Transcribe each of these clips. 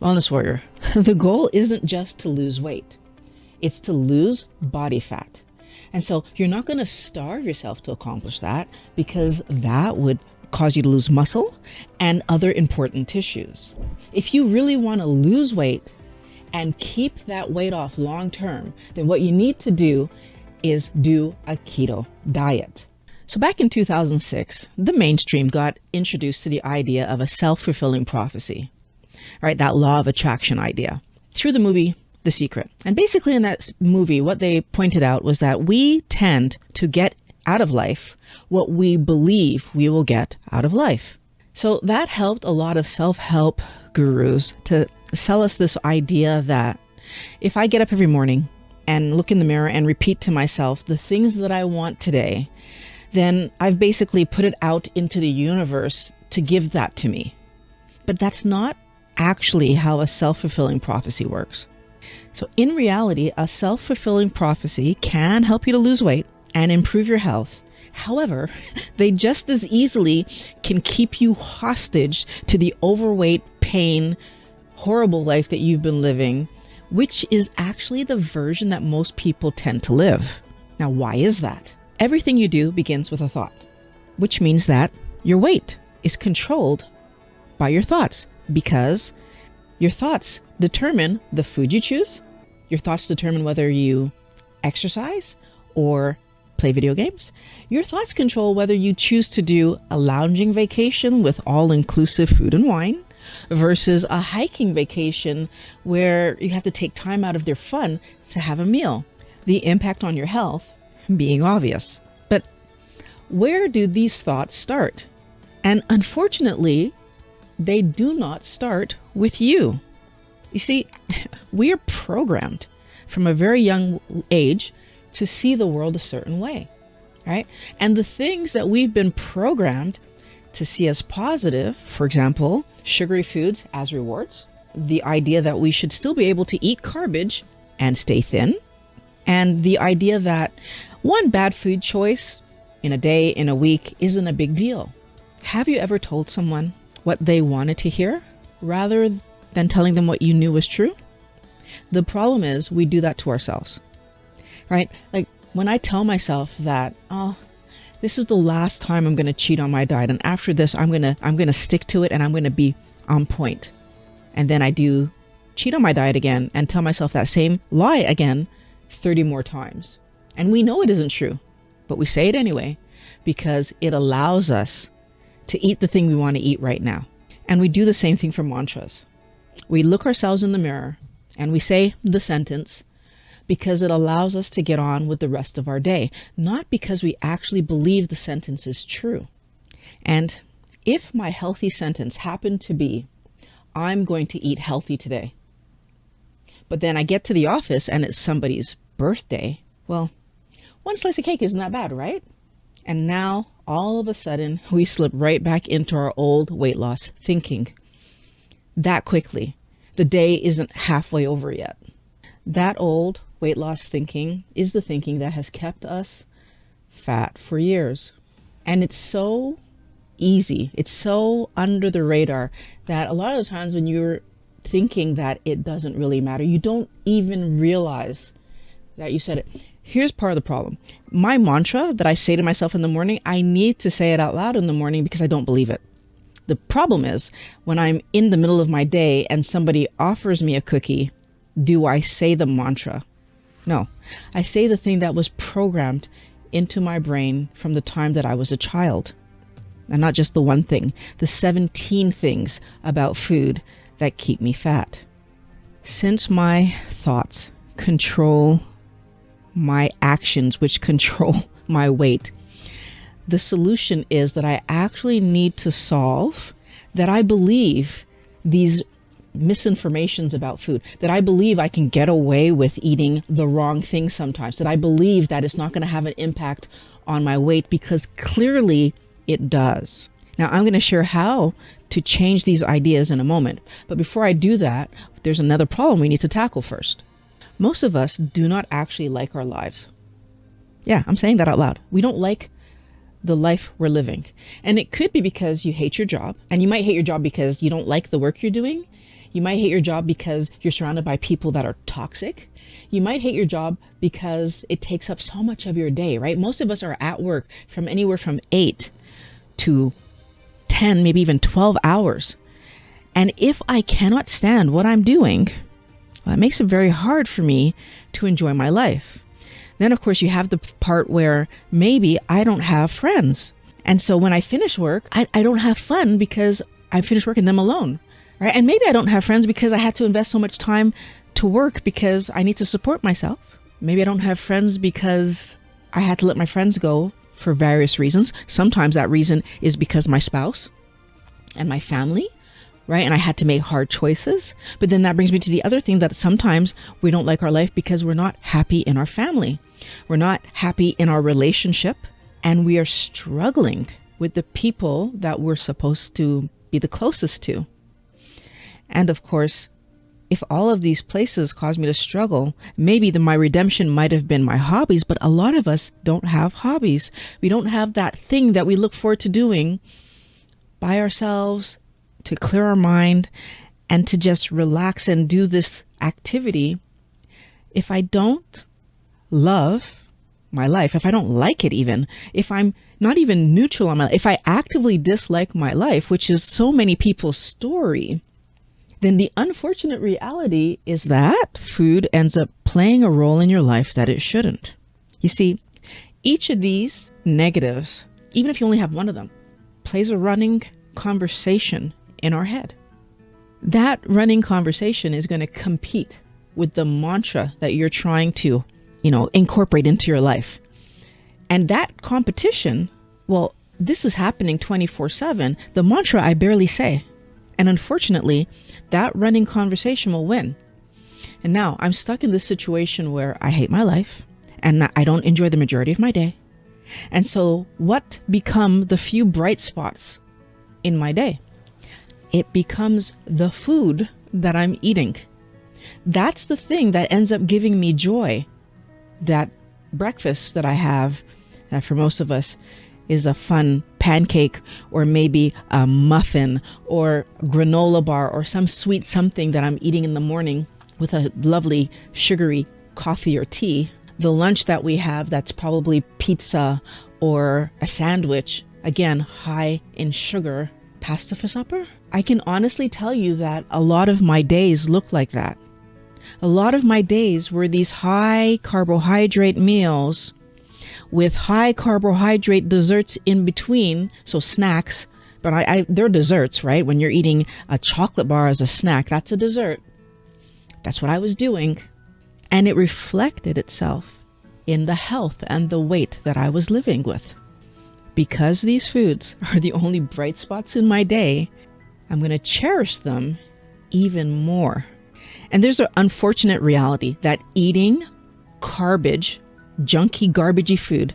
Wellness warrior, the goal isn't just to lose weight, it's to lose body fat. And so you're not going to starve yourself to accomplish that, because that would cause you to lose muscle and other important tissues. If you really want to lose weight and keep that weight off long term, then what you need to do is do a keto diet. So back in 2006, the mainstream got introduced to the idea of a self-fulfilling prophecy. Right, that law of attraction idea through the movie The Secret. And basically in that movie, what they pointed out was that we tend to get out of life what we believe we will get out of life. So that helped a lot of self-help gurus to sell us this idea that if I get up every morning and look in the mirror and repeat to myself the things that I want today, then I've basically put it out into the universe to give that to me. But that's not actually how a self-fulfilling prophecy works. So in reality, a self-fulfilling prophecy can help you to lose weight and improve your health. However, they just as easily can keep you hostage to the overweight, pain, horrible life that you've been living, which is actually the version that most people tend to live. Now, why is that? Everything you do begins with a thought, which means that your weight is controlled by your thoughts, because your thoughts determine the food you choose. Your thoughts determine whether you exercise or play video games. Your thoughts control whether you choose to do a lounging vacation with all-inclusive food and wine versus a hiking vacation where you have to take time out of their fun to have a meal. The impact on your health being obvious. But where do these thoughts start? And unfortunately, they do not start with you. You see, we are programmed from a very young age to see the world a certain way, right? And the things that we've been programmed to see as positive, for example, sugary foods as rewards, the idea that we should still be able to eat garbage and stay thin, and the idea that one bad food choice in a day, in a week, isn't a big deal. Have you ever told someone what they wanted to hear rather than telling them what you knew was true? The problem is we do that to ourselves, right? Like when I tell myself that, oh, this is the last time I'm going to cheat on my diet, and after this I'm going to stick to it and I'm going to be on point. And then I do cheat on my diet again and tell myself that same lie again 30 more times. And we know it isn't true, but we say it anyway because it allows us to eat the thing we want to eat right now. And we do the same thing for mantras. We look ourselves in the mirror and we say the sentence because it allows us to get on with the rest of our day, not because we actually believe the sentence is true. And if my healthy sentence happened to be, I'm going to eat healthy today, but then I get to the office and it's somebody's birthday, well, one slice of cake isn't that bad, right? And now, all of a sudden, we slip right back into our old weight loss thinking. That quickly. The day isn't halfway over yet. That old weight loss thinking is the thinking that has kept us fat for years. And it's so easy. It's so under the radar that a lot of the times when you're thinking that it doesn't really matter, you don't even realize that you said it. Here's part of the problem. My mantra that I say to myself in the morning, I need to say it out loud in the morning because I don't believe it. The problem is when I'm in the middle of my day and somebody offers me a cookie, do I say the mantra? No, I say the thing that was programmed into my brain from the time that I was a child. And not just the one thing, the 17 things about food that keep me fat. Since my thoughts control my actions, which control my weight, the solution is that I actually need to solve that I believe these misinformations about food, that I believe I can get away with eating the wrong thing sometimes, that I believe that it's not going to have an impact on my weight, because clearly it does. Now, I'm going to share how to change these ideas in a moment. But before I do that, there's another problem we need to tackle first. Most of us do not actually like our lives. Yeah, I'm saying that out loud. We don't like the life we're living. And it could be because you hate your job, and you might hate your job because you don't like the work you're doing. You might hate your job because you're surrounded by people that are toxic. You might hate your job because it takes up so much of your day, right? Most of us are at work from anywhere from 8 to 10, maybe even 12 hours. And if I cannot stand what I'm doing, well, it makes it very hard for me to enjoy my life. Then, of course, you have the part where maybe I don't have friends. And so when I finish work, I don't have fun because I finished work and I'm alone, right? And maybe I don't have friends because I had to invest so much time to work because I need to support myself. Maybe I don't have friends because I had to let my friends go for various reasons. Sometimes that reason is because my spouse and my family, right? And I had to make hard choices. But then that brings me to the other thing, that sometimes we don't like our life because we're not happy in our family. We're not happy in our relationship, and we are struggling with the people that we're supposed to be the closest to. And of course, if all of these places cause me to struggle, maybe my redemption might have been my hobbies, but a lot of us don't have hobbies. We don't have that thing that we look forward to doing by ourselves to clear our mind and to just relax and do this activity. If I don't love my life, if I don't like it even, if I'm not even neutral on my life, if I actively dislike my life, which is so many people's story, then the unfortunate reality is that food ends up playing a role in your life that it shouldn't. You see, each of these negatives, even if you only have one of them, plays a running conversation in our head. That running conversation is going to compete with the mantra that you're trying to, incorporate into your life. And that competition, well, this is happening 24/7. The mantra I barely say. And unfortunately, that running conversation will win. And now I'm stuck in this situation where I hate my life and I don't enjoy the majority of my day. And so what become the few bright spots in my day? It becomes the food that I'm eating. That's the thing that ends up giving me joy. That breakfast that I have, that for most of us is a fun pancake or maybe a muffin or granola bar or some sweet something that I'm eating in the morning with a lovely sugary coffee or tea. The lunch that we have, that's probably pizza or a sandwich, again, high in sugar. Pasta for supper? I can honestly tell you that a lot of my days look like that. A lot of my days were these high carbohydrate meals with high carbohydrate desserts in between, so snacks, but they're desserts, right? When you're eating a chocolate bar as a snack, that's a dessert. That's what I was doing. And it reflected itself in the health and the weight that I was living with. Because these foods are the only bright spots in my day, I'm going to cherish them even more. And there's an unfortunate reality that eating garbage, junky, garbagey food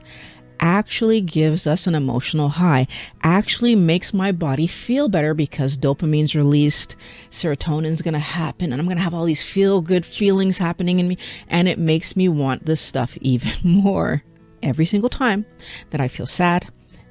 actually gives us an emotional high, actually makes my body feel better because dopamine's released, serotonin's going to happen, and I'm going to have all these feel-good feelings happening in me, and it makes me want this stuff even more. Every single time that I feel sad,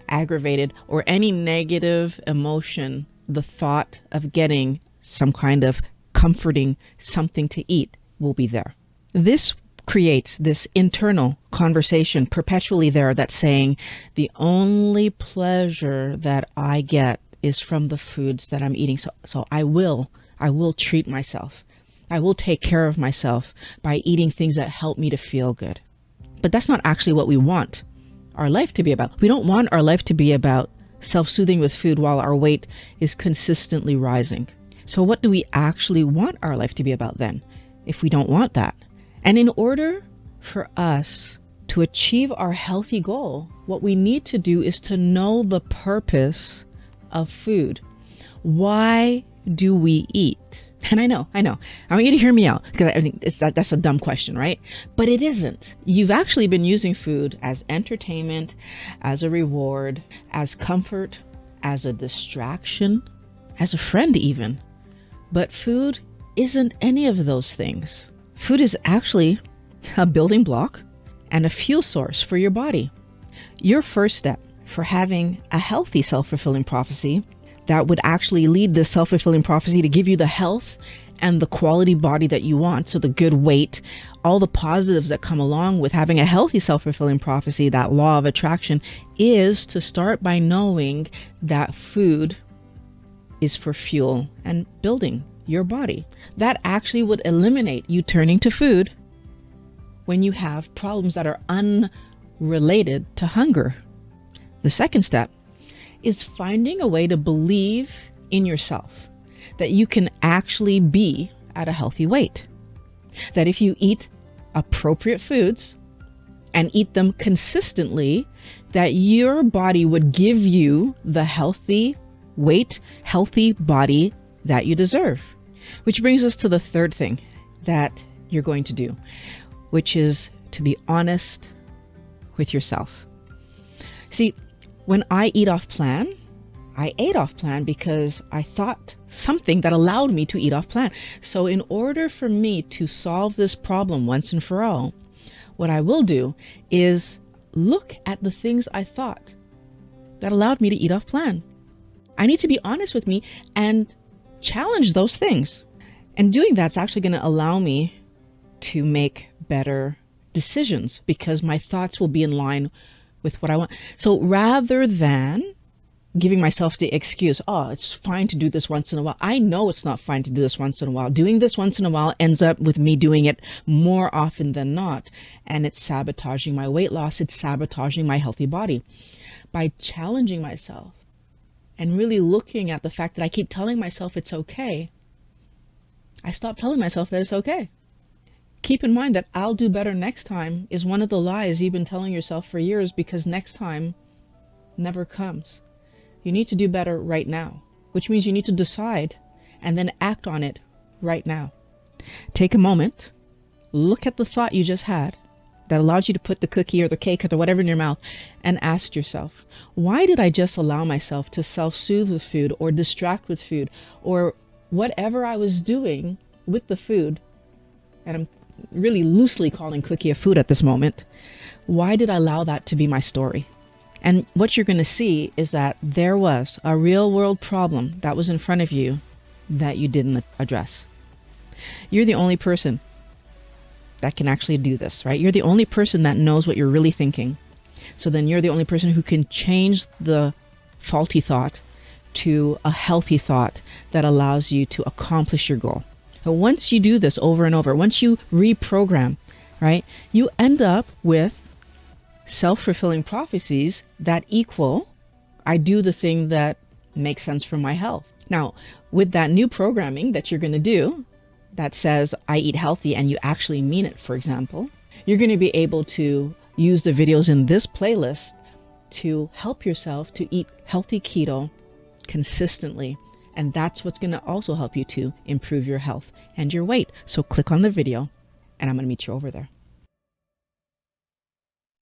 aggravated, or any negative emotion, the thought of getting some kind of comforting something to eat will be there. This creates this internal conversation perpetually there that's saying the only pleasure that I get is from the foods that I'm eating. So I will treat myself. I will take care of myself by eating things that help me to feel good. But that's not actually what we want our life to be about. We don't want our life to be about self-soothing with food while our weight is consistently rising. So what do we actually want our life to be about then, if we don't want that? And in order for us to achieve our healthy goal, what we need to do is to know the purpose of food. Why do we eat? And I know. I want you to hear me out, because I think that's a dumb question, right? But it isn't. You've actually been using food as entertainment, as a reward, as comfort, as a distraction, as a friend even. But food isn't any of those things. Food is actually a building block and a fuel source for your body. Your first step for having a healthy self-fulfilling prophecy that would actually lead this self-fulfilling prophecy to give you the health and the quality body that you want, so the good weight, all the positives that come along with having a healthy self-fulfilling prophecy, that law of attraction, is to start by knowing that food is for fuel and building your body. That actually would eliminate you turning to food when you have problems that are unrelated to hunger. The second step is finding a way to believe in yourself that you can actually be at a healthy weight. That if you eat appropriate foods and eat them consistently, that your body would give you the healthy weight, healthy body that you deserve. Which brings us to the third thing that you're going to do, which is to be honest with yourself. See, when I eat off plan, I ate off plan because I thought something that allowed me to eat off plan. So in order for me to solve this problem once and for all, what I will do is look at the things I thought that allowed me to eat off plan. I need to be honest with me and challenge those things. And doing that's actually going to allow me to make better decisions because my thoughts will be in line with what I want. So rather than giving myself the excuse, oh, it's fine to do this once in a while. I know it's not fine to do this once in a while. Doing this once in a while ends up with me doing it more often than not. And it's sabotaging my weight loss. It's sabotaging my healthy body. By challenging myself and really looking at the fact that I keep telling myself it's okay, I stop telling myself that it's okay. Keep in mind that I'll do better next time is one of the lies you've been telling yourself for years, because next time never comes. You need to do better right now, which means you need to decide and then act on it right now. Take a moment, look at the thought you just had that allowed you to put the cookie or the cake or whatever in your mouth, and ask yourself, why did I just allow myself to self-soothe with food or distract with food or whatever I was doing with the food? And I'm really loosely calling cookie a food at this moment. Why did I allow that to be my story? And what you're going to see is that there was a real world problem that was in front of you that you didn't address. You're the only person that can actually do this, right? You're the only person that knows what you're really thinking. So then you're the only person who can change the faulty thought to a healthy thought that allows you to accomplish your goal. But once you do this over and over, once you reprogram, right, you end up with self-fulfilling prophecies that equal, I do the thing that makes sense for my health. Now, with that new programming that you're going to do that says I eat healthy and you actually mean it, for example, you're going to be able to use the videos in this playlist to help yourself to eat healthy keto consistently. And that's what's going to also help you to improve your health and your weight. So click on the video and I'm going to meet you over there.